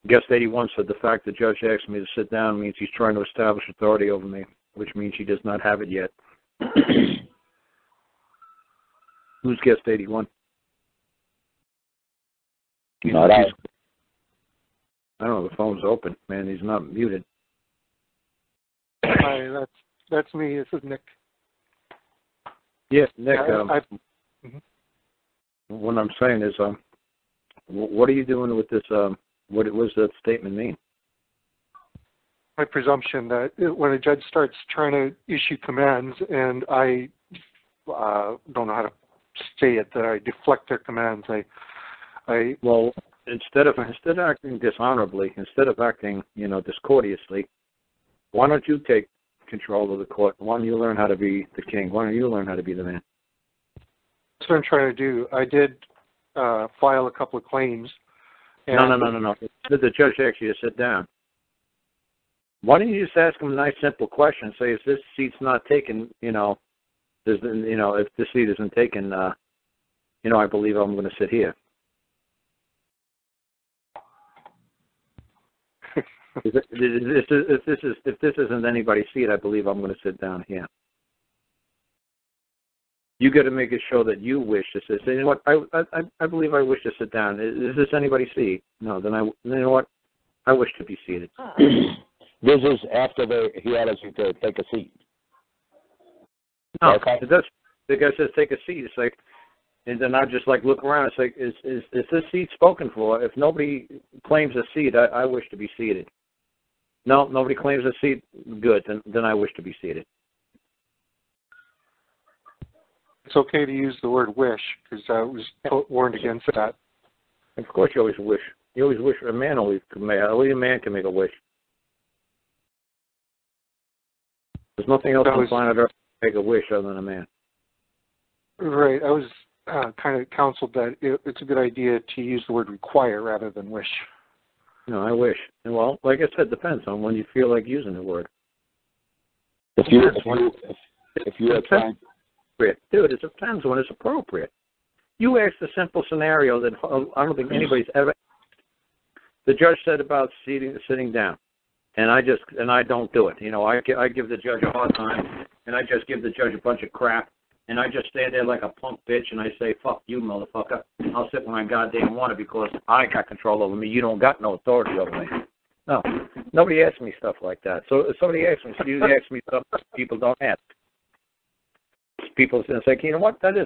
Guest 81 said the fact the judge asked me to sit down means he's trying to establish authority over me, which means he does not have it yet. Who's guest 81? Not I. I don't know. The phone's open, man. He's not muted. Hi, that's me. This is Nick. Yeah, Nick. What I'm saying is, what are you doing with this? What does that statement mean? My presumption that when a judge starts trying to issue commands, and I don't know how to say it, that I deflect their commands. Well, instead of acting dishonorably, instead of acting, discourteously, why don't you take control of the court? Why don't you learn how to be the king? Why don't you learn how to be the man? That's what I'm trying to do. I did file a couple of claims. No. The judge asked you to sit down. Why don't you just ask him a nice, simple question? Say, if this seat's not taken, if this seat isn't taken, I believe I'm going to sit here. If this isn't anybody's seat, I believe I'm going to sit down here. You got to make it show that you wish to sit. Say, you know what? I believe I wish to sit down. Is this anybody's seat? No. Then you know what? I wish to be seated. This is after he asked you to take a seat. No, okay. The guy says take a seat. It's like, and then I just look around. It's like, is this seat spoken for? If nobody claims a seat, I wish to be seated. No, nobody claims a seat. Good. Then I wish to be seated. It's okay to use the word wish, because I was warned against that. Of course, you always wish. You always wish. A man only a man can make a wish. There's nothing else on planet Earth to make a wish other than a man. Right. I was kind of counseled that it's a good idea to use the word require rather than wish. No, I wish. And well, like I said, depends on when you feel like using the word. If you are trying. Dude, it depends when it's appropriate. You asked a simple scenario that I don't think anybody's ever asked. The judge said about sitting down, and I don't do it. I give the judge a hard time, and I just give the judge a bunch of crap, and I just stand there like a punk bitch, and I say, "Fuck you, motherfucker! I'll sit when I goddamn want to because I got control over me. You don't got no authority over me." No, nobody asks me stuff like that. So if somebody asks me, usually asks me stuff people don't ask. People say, you know what? That's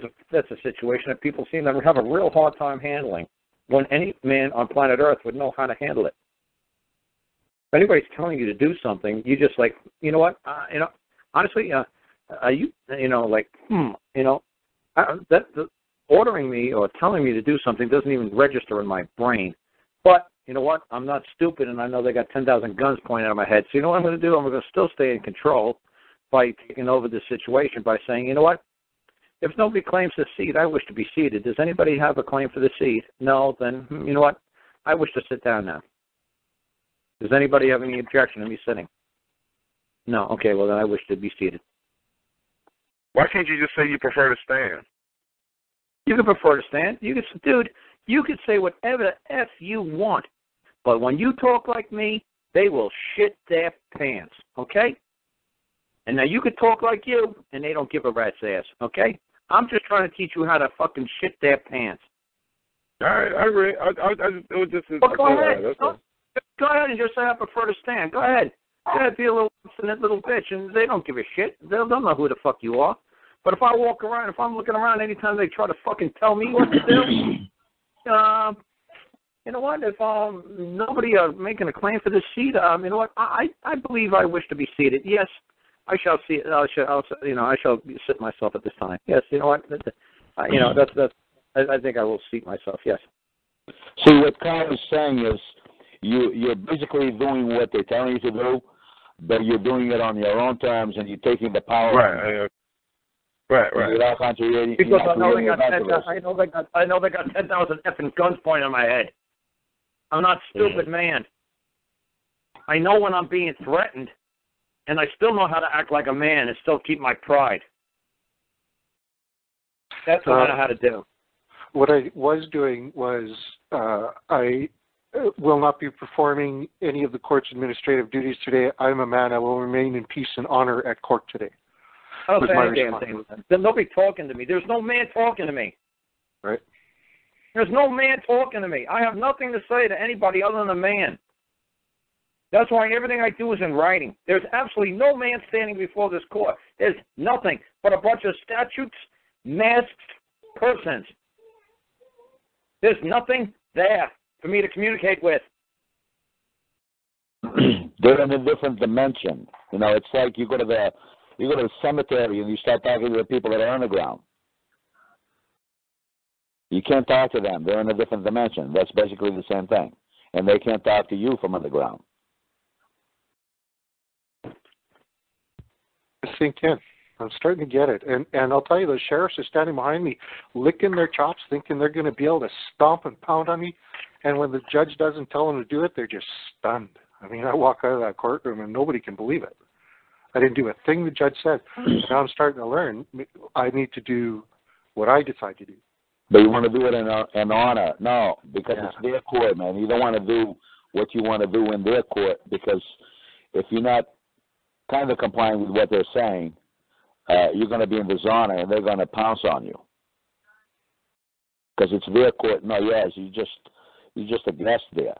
a situation that people seem to have a real hard time handling. When any man on planet Earth would know how to handle it. If anybody's telling you to do something, you just you know what? Honestly, ordering me or telling me to do something doesn't even register in my brain. But you know what? I'm not stupid, and I know they got 10,000 guns pointed at my head. So you know what I'm going to do? I'm going to still stay in control by taking over the situation by saying, you know what? If nobody claims the seat, I wish to be seated. Does anybody have a claim for the seat? No, then you know what? I wish to sit down now. Does anybody have any objection to me sitting? No. Okay, well then I wish to be seated. Why can't you just say you prefer to stand? You can prefer to stand. You could say whatever the F you want. But when you talk like me, they will shit their pants, okay? And now you could talk like you, and they don't give a rat's ass, okay? I'm just trying to teach you how to fucking shit their pants. All right, I agree. It was just. Go ahead. Go ahead and just say I prefer to stand. Go ahead. Go ahead, be a little obstinate little bitch, and they don't give a shit. They'll know who the fuck you are. But if I walk around, if I'm looking around, anytime they try to fucking tell me what to do, you know what? If nobody making a claim for this seat, you know what? I believe I wish to be seated. Yes. I shall see. I shall sit myself at this time. Yes, you know what? I think I will seat myself. Yes. See, what Karl is saying is, you're basically doing what they're telling you to do, but you're doing it on your own terms, and you're taking the power. Right. Without contradicting. Because I know they got 10,000 effing guns pointed at my head. I'm not stupid, man. I know when I'm being threatened. And I still know how to act like a man and still keep my pride. That's what I know how to do. What I was doing was I will not be performing any of the court's administrative duties today. I am a man. I will remain in peace and honor at court today. I don't say any damn thing. There's nobody talking to me. There's no man talking to me. Right. There's no man talking to me. I have nothing to say to anybody other than a man. That's why everything I do is in writing. There's absolutely no man standing before this court. There's nothing but a bunch of statutes, masked persons. There's nothing there for me to communicate with. They're in a different dimension. You know, it's like you go to the cemetery and you start talking to the people that are underground. You can't talk to them. They're in a different dimension. That's basically the same thing. And they can't talk to you from underground. Sink in. I'm starting to get it. And I'll tell you, the sheriffs are standing behind me, licking their chops, thinking they're going to be able to stomp and pound on me. And when the judge doesn't tell them to do it, they're just stunned. I mean, I walk out of that courtroom and nobody can believe it. I didn't do a thing the judge said. Now I'm starting to learn I need to do what I decide to do. But you want to do it in honor. No, because it's their court, man. You don't want to do what you want to do in their court, because if you're not kind of complying with what they're saying, you're going to be in dishonor and they're going to pounce on you. Because it's their court. No, yes, you're just a guest there.